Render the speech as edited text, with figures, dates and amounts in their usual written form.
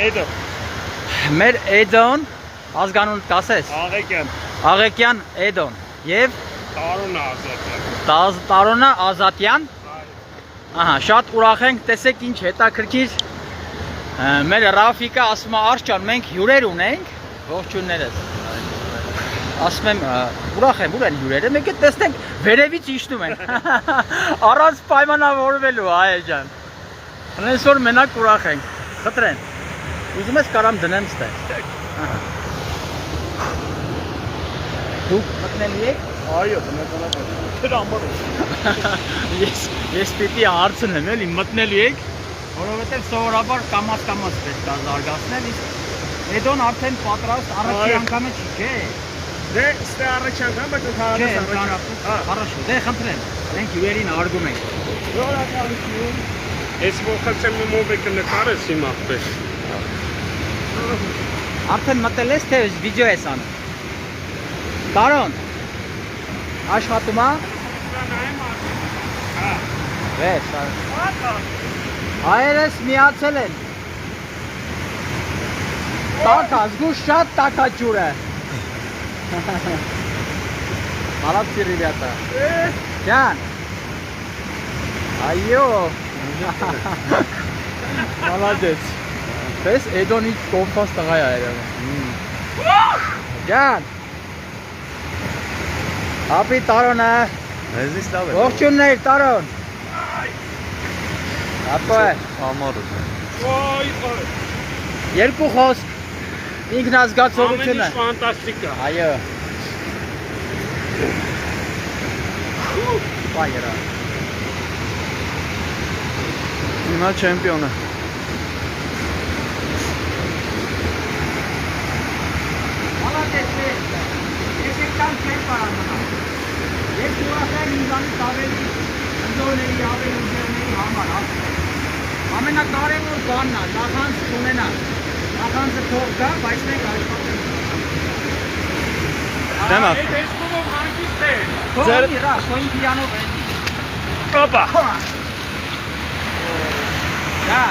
Էդո։ Մեր Էդոն ազգանուն կասես։ Աղեկյան։ Աղեկյան Էդոն եւ Տարոնա Ազատյան։ Տարոնա Ազատյան։ Ահա, շատ ուրախ ենք, տեսեք ինչ հետաքրքիր։ Մեր Ռաֆիկը ասում է Արշան, մենք հյուրեր ունենք, ողջույններս։ Ասում եմ, ուրախ եմ, ուր են հյուրերը, մենք է տեսնենք վերևից իջնում են։ Առանց պայմանավորվելու, հայ ջան։ Այսօր մենակ ուրախ ենք։ Խնդրեն։ Ուզում ես կարամ դնեմ ստեղ։ Դուք մտնելու եք։ Այո, բնականաբար։ Դրամը։ Ես պիտի հարցնեմ, էլի մտնելու եք, որովհետև սովորաբար կամաց պետք է զարգացնել, իսկ Էդոն արդեն պատրաստ առաջի անգամը չի, չէ։ Դե ստե առաջի անգամ, բայց ընդհանրապես առաջի։ Хорошо, դե խնդրեմ, մենք հյուրերին արգում ենք։ Շնորհակալություն։ Ես ողջեմ ում եք նկարես իմ ախպեր։ Արդեն մտել ես, թե վիդեո ես անում։ Տարոն, աշխատում է։ Վես, հայերս միացել են։ Տակա, զգուշ շատ տակա ջուրը։ Молодцы, ребята. Ջան։ Այո։ Молодец։ Պես Էդոնի կոմպաս տղա է այրը։ Ջան։ Ապի Տարոնը։ Մեզնից լավ է։ Ողջույններ Տարոն։ Ապա Ամառը։ Ոյ, երկու խոսք ինքնազգացողությունը։ ամեն ինչ ֆանտաստիկ է։ Այո։ Բայերա։ Հիմա չեմպիոնը։ Молодец, ես եկան չեմ պարանանալ։ Ես ուրախ եմ ինձանից ավելի ընձորների, ավելի ուժերների համար, ասում։ Ամենակարևոր բանն է, նախանց չունենալ։ Նախանցը թող գա, բայց մենք աշխատենք։ Դեմա։ Այս կողմով հանգիստ է։ Թող իրա, քոին պիանով էլի։ Օպա։ Դա